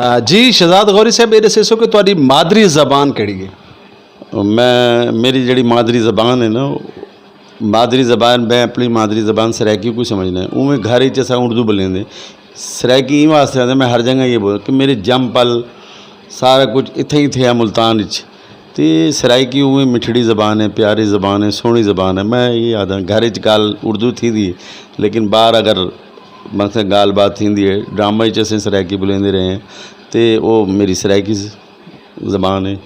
जी शहजाद गौरी साहब, ये दसो कि तुहाडी मादरी ज़बान किहड़ी है? मेरी जिहड़ी मादरी ज़बान है ना, मादरी ज़बान मैं अपनी मादरी ज़बान सराइकी को समझना है। उमें घर च असां उर्दू बोलेंदे, सराइकी इं वास्ते आंदे मैं हर जगह ये बोल कि मेरे जम पल सारा कुछ इत्थे ही थे मुल्तान विच। तो सराइकी उमें मिठड़ी ज़बान है, प्यारी ज़बान है, सोहनी ज़बान है। मैं ये आदा घर च गाल उर्दू थी दी, लेकिन बाहर अगर मतलब गाल बात थी है ड्रामा च असें सराइकी बोलेंदे रहे हैं, तो वो मेरी सराइकी ज़बान है,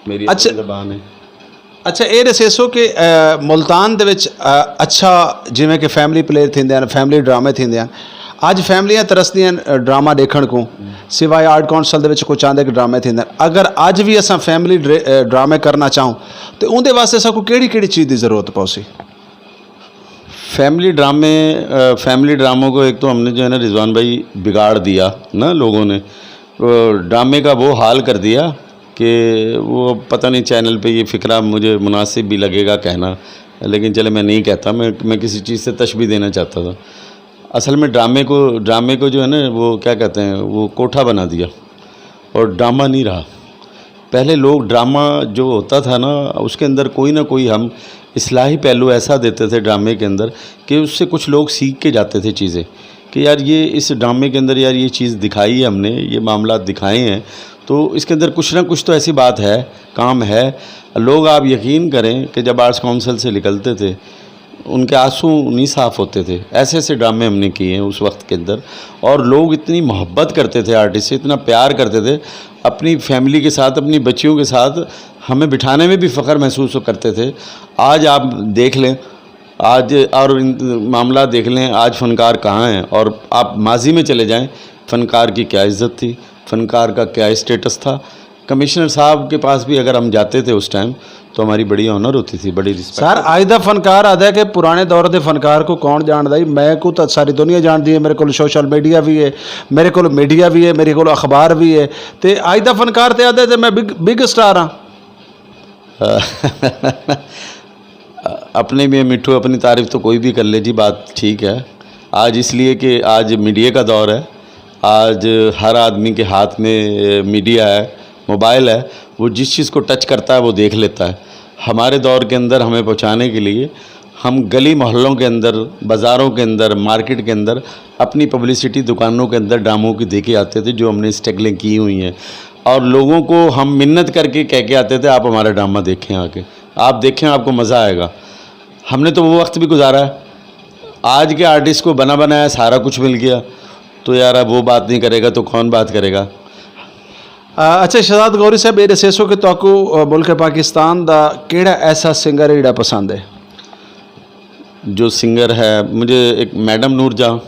मेरी अच्छा ज़बान है। अच्छा, ये दसो कि मुल्तान दे विच अच्छा जिवें कि फैमिली प्ले थिंदे हैं, फैमिली ड्रामे थिंदे हैं, अज फैमिलियां तरसदियां ड्रामा देखण को, सिवाय आर्ट कौंसल दे विच कुछ आंदे कि ड्रामे थिंदे हैं। अगर अज भी असां फैमिली ड्रामे करना चाहूँ तो उहदे वास्ते असां को किहड़ी चीज़ की ज़रूरत पौसी? फैमिली ड्रामों को एक तो हमने जो है ना रिजवान भाई बिगाड़ दिया ना, लोगों ने ड्रामे का वो हाल कर दिया कि वो पता नहीं चैनल पे ये फ़िक्रा मुझे मुनासिब भी लगेगा कहना, लेकिन चले मैं नहीं कहता, मैं किसी चीज़ से तशबीह देना चाहता था। असल में ड्रामे को जो है ना वो क्या कहते हैं, वो कोठा बना दिया और ड्रामा नहीं रहा। पहले लोग ड्रामा जो होता था ना उसके अंदर कोई ना कोई हम इस्लाही पहलू ऐसा देते थे ड्रामे के अंदर कि उससे कुछ लोग सीख के जाते थे चीज़ें कि यार ये इस ड्रामे के अंदर यार ये चीज़ दिखाई है हमने, ये मामला दिखाए हैं, तो इसके अंदर कुछ ना कुछ तो ऐसी बात है, काम है। लोग आप यकीन करें कि जब आर्ट्स काउंसिल से निकलते थे उनके आंसू नहीं साफ़ होते थे। ऐसे ऐसे ड्रामे हमने किए हैं उस वक्त के अंदर, और लोग इतनी मोहब्बत करते थे आर्टिस्ट से, इतना प्यार करते थे अपनी फैमिली के साथ, अपनी बच्चियों के साथ, हमें बिठाने में भी फ़ख्र महसूस करते थे। आज आप देख लें, आज और मामला देख लें, आज फ़नकार कहाँ हैं, और आप माजी में चले जाएं, फ़नकार की क्या इज़्ज़त थी, फ़नकार का क्या स्टेटस था। कमिश्नर साहब के पास भी अगर हम जाते थे उस टाइम तो हमारी बड़ी ऑनर होती थी, बड़ी रिस्पेक्ट। सर अज का फनकार आदा है कि पुराने दौर के फनकार को कौन जानता ही? मैं को तो सारी दुनिया जानती है, मेरे को सोशल मीडिया भी है, मेरे को मीडिया भी है, मेरे को अखबार भी है, तो अज का फनकार तो आदा है मैं बिग स्टार हाँ। अपने में मिठू अपनी तारीफ़ तो कोई भी कर ले जी, बात ठीक है। आज इसलिए कि आज मीडिया का दौर है, आज हर आदमी के हाथ में मीडिया है, मोबाइल है, वो जिस चीज़ को टच करता है वो देख लेता है। हमारे दौर के अंदर हमें पहुंचाने के लिए हम गली मोहल्लों के अंदर, बाज़ारों के अंदर, मार्केट के अंदर अपनी पब्लिसिटी दुकानों के अंदर ड्रामों की दे के आते थे जो हमने स्टेगलें की हुई हैं, और लोगों को हम मिन्नत करके कह के आते थे आप हमारा ड्रामा देखें, आके आप देखें, आपको मज़ा आएगा। हमने तो वो वक्त भी गुजारा है। आज के आर्टिस्ट को बना बनाया सारा कुछ मिल गया, तो यार अब वो बात नहीं करेगा तो कौन बात करेगा। अच्छा शहजाद गौरी साहब, ये दसो कि तुहानू मुल्क पाकिस्तान का केड़ा ऐसा सिंगर है जिहड़ा पसंद है? जो सिंगर है, मुझे एक मैडम नूर जहाँ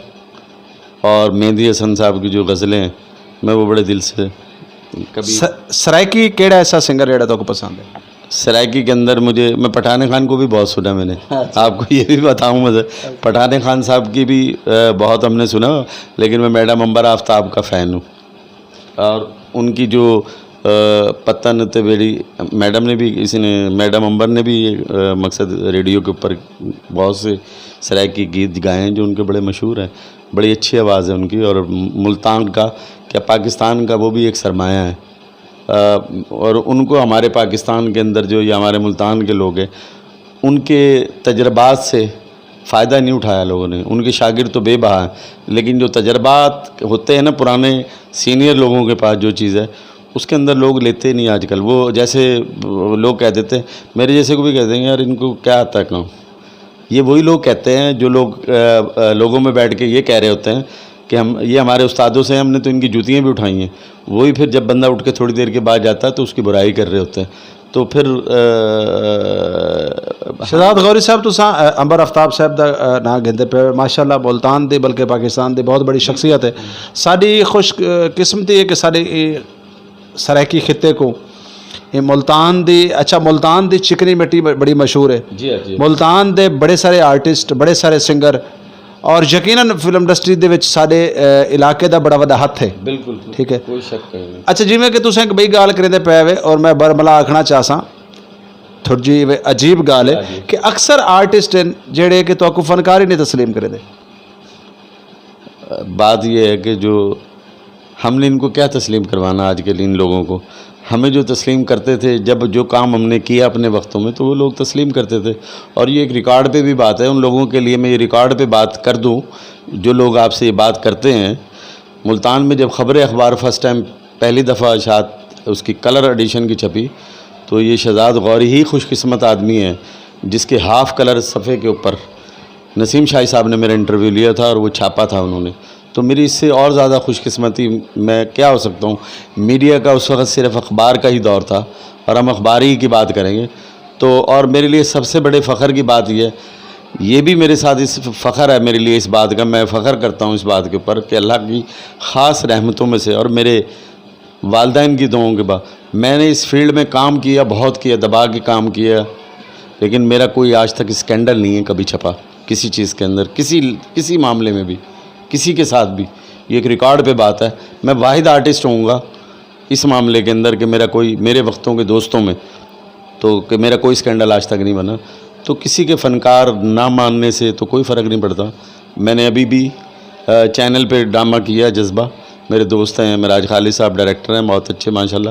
और मेहंदी हसन साहब की जो गज़लें हैं, मैं वो बड़े दिल से कभी। सराइकी केड़ा ऐसा सिंगर जिहड़ा तुहानू पसंद है? सराइकी के अंदर मैं पठान खान को भी बहुत सुना मैंने। अच्छा। आपको ये भी बताऊँ, मैं पठान खान साहब की भी बहुत हमने सुना, लेकिन मैं मैडम अंबर आफ्ताब का फ़ैन हूँ, और उनकी जो पत्तन ते बेड़ी मैडम ने भी, किसी ने, मैडम अंबर ने भी मकसद रेडियो के ऊपर बहुत से सराइकी गीत गाए हैं जो उनके बड़े मशहूर हैं। बड़ी अच्छी आवाज़ है उनकी, और मुल्तान का क्या पाकिस्तान का वो भी एक सरमाया है, और उनको हमारे पाकिस्तान के अंदर जो ये हमारे मुल्तान के लोग हैं उनके तजर्बात से फ़ायदा नहीं उठाया लोगों ने। उनके शागिर्द तो बेबहा हैं, लेकिन जो तजर्बात होते हैं ना पुराने सीनियर लोगों के पास, जो चीज़ है उसके अंदर लोग लेते नहीं आजकल। वो जैसे लोग कह देते हैं, मेरे जैसे को भी कह देंगे यार इनको क्या आता है काम। ये वही लोग कहते हैं जो लोग लोगों में बैठ के ये कह रहे होते हैं कि हम, ये हमारे उस्तादों से हमने तो इनकी जूतियाँ भी उठाई हैं। वही फिर जब बंदा उठ के थोड़ी देर के बाद जाता है तो उसकी बुराई कर रहे होते हैं। तो फिर शहजाद गौरी साहब, तुसां अंबर आफ्ताब साहब का नाम घेंदे पे, माशाअल्लाह मुल्तान दे बल्कि पाकिस्तान दे बहुत बड़ी शख्सियत है। साड़ी खुश किस्मती है कि साड़ी सराइकी खिते को ये मुल्तान दी, अच्छा मुल्तान दी चिकनी मिट्टी बड़ी मशहूर है जी। मुल्तान दे बड़े सारे आर्टिस्ट, बड़े सारे सिंगर, और यकीनन फिल्म इंडस्ट्री दे विच साडे इलाके दा बड़ा वड्डा हत्थ है। बिल्कुल ठीक है, कोई शक नहीं। अच्छा जिवें कि तुसें बई गाल करेंदे पे वे, और मैं बरमला आखना चाहसां थोड़ी जी अजीब गाल है कि अक्सर आर्टिस्ट हैं जेड़े कि तुहानू फनकार ही नहीं तस्लीम करे दे। बात यह है कि जो ہم نے ان کو کیا تسلیم کروانا آج کل ان لوگوں کو. ہمیں جو تسلیم کرتے تھے جب جو کام ہم نے کیا اپنے وقتوں میں تو وہ لوگ تسلیم کرتے تھے. اور یہ ایک ریکارڈ پہ بھی بات ہے ان لوگوں کے لیے. میں یہ ریکارڈ پہ بات کر دوں جو لوگ آپ سے یہ بات کرتے ہیں. ملتان میں جب خبر اخبار فرسٹ ٹائم پہلی دفعہ اشاعت اس کی کلر ایڈیشن کی چھپی تو یہ شہزاد غوری ہی خوش قسمت آدمی ہے جس کے ہاف کلر صفحے کے اوپر نسیم شاہی صاحب نے میرا انٹرویو لیا تھا اور وہ چھاپا تھا انہوں نے. تو میری اس سے اور زیادہ خوش قسمتی میں کیا ہو سکتا ہوں. میڈیا کا اس وقت صرف اخبار کا ہی دور تھا اور ہم اخباری کی بات کریں گے تو. اور میرے لیے سب سے بڑے فخر کی بات یہ بھی میرے ساتھ اس فخر ہے میرے لیے اس بات کا. میں فخر کرتا ہوں اس بات کے اوپر کہ اللہ کی خاص رحمتوں میں سے اور میرے والدین کی دعاؤں کے بعد میں نے اس فیلڈ میں کام کیا, بہت کیا, دبا کے کام کیا, لیکن میرا کوئی آج تک اسکینڈل نہیں ہے کبھی چھپا کسی چیز کے اندر, کسی معاملے میں بھی, کسی کے ساتھ بھی. یہ ایک ریکارڈ پہ بات ہے. میں واحد آرٹسٹ ہوں گا اس معاملے کے اندر کہ میرے وقتوں کے دوستوں میں تو کہ میرا کوئی اسکینڈل آج تک نہیں بنا. تو کسی کے فنکار نہ ماننے سے تو کوئی فرق نہیں پڑتا. میں نے ابھی بھی چینل پہ ڈرامہ کیا جذبہ. میرے دوست ہیں مراج خالد صاحب ڈائریکٹر ہیں بہت اچھے ماشاءاللہ.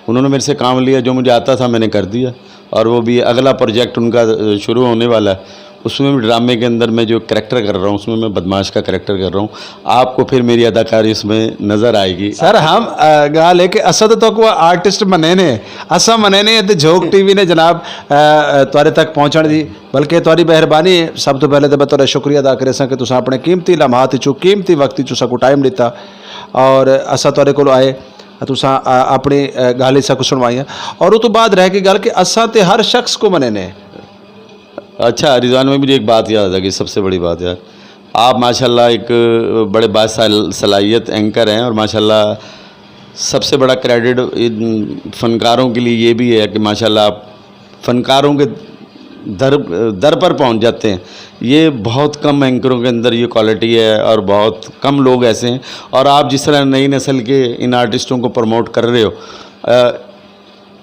انہوں نے میرے سے کام لیا, جو مجھے آتا تھا میں نے کر دیا. اور وہ بھی اگلا پروجیکٹ ان کا شروع ہونے والا ہے. اس میں بھی ڈرامے کے اندر میں جو کریکٹر کر رہا ہوں اس میں میں بدماش کا کریکٹر کر رہا ہوں. آپ کو پھر میری اداکاری اس میں نظر آئے گی. سر ہم گال ہے کہ اسد تو کوئی آرٹسٹ منے نے اسا منے نے تے جھوک ٹی وی نے جناب تواڈے تک پہنچن دی بلکہ تواڈی مہربانی ہے. سب تو پہلے تو بطور شکریہ ادا کرے ساں کہ تساں اپنے قیمتی لمحات چو قیمتی وقت چو ساکو ٹائم دیتا اور اسا تواڈے کول آئے تساں اپنی گل ساکو سنوائیاں. اور وہ تو بعد رہ کے گل کہ اساں تے ہر شخص کو منے نے. اچھا رضوان میں مجھے ایک بات یاد آ گئی, سب سے بڑی بات یار, آپ ماشاءاللہ ایک بڑے باصلاحیت اینکر ہیں اور ماشاءاللہ سب سے بڑا کریڈٹ فنکاروں کے لیے یہ بھی ہے کہ ماشاءاللہ آپ فنکاروں کے در پر پہنچ جاتے ہیں. یہ بہت کم اینکروں کے اندر یہ کوالٹی ہے اور بہت کم لوگ ایسے ہیں. اور آپ جس طرح نئی نسل کے ان آرٹسٹوں کو پروموٹ کر رہے ہو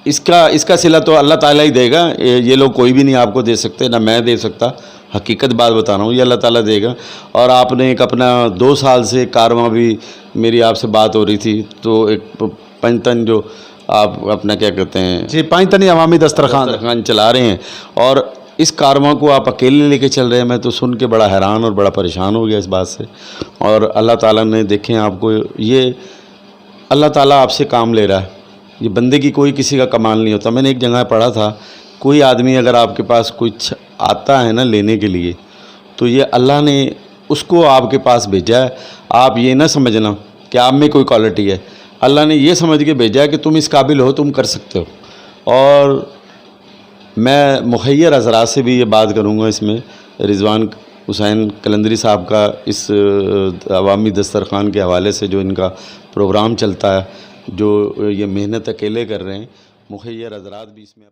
اس کا صلہ تو اللہ تعالیٰ ہی دے گا. یہ لوگ کوئی بھی نہیں آپ کو دے سکتے, نہ میں دے سکتا. حقیقت بات بتا رہا ہوں, یہ اللہ تعالیٰ دے گا. اور آپ نے ایک اپنا 2 سال سے کارواں بھی میری آپ سے بات ہو رہی تھی تو ایک پنجتن جو آپ اپنا کیا کہتے ہیں جی پنجتنی عوامی دسترخوان چلا رہے ہیں اور اس کارواں کو آپ اکیلے لے کے چل رہے ہیں. میں تو سن کے بڑا حیران اور بڑا پریشان ہو گیا اس بات سے. اور اللہ تعالیٰ نے دیکھیں آپ کو, یہ اللہ تعالیٰ آپ سے کام لے رہا ہے. یہ بندے کی کوئی کسی کا کمال نہیں ہوتا. میں نے ایک جگہ پڑھا تھا کوئی آدمی اگر آپ کے پاس کچھ آتا ہے نا لینے کے لیے تو یہ اللہ نے اس کو آپ کے پاس بھیجا ہے. آپ یہ نہ سمجھنا کہ آپ میں کوئی کوالٹی ہے. اللہ نے یہ سمجھ کے بھیجا ہے کہ تم اس قابل ہو, تم کر سکتے ہو. اور میں مخیر حضرات سے بھی یہ بات کروں گا اس میں, رضوان حسین قلندری صاحب کا اس عوامی دسترخوان کے حوالے سے جو ان کا پروگرام چلتا ہے, جو یہ محنت اکیلے کر رہے ہیں, مخیر حضرات بھی اس میں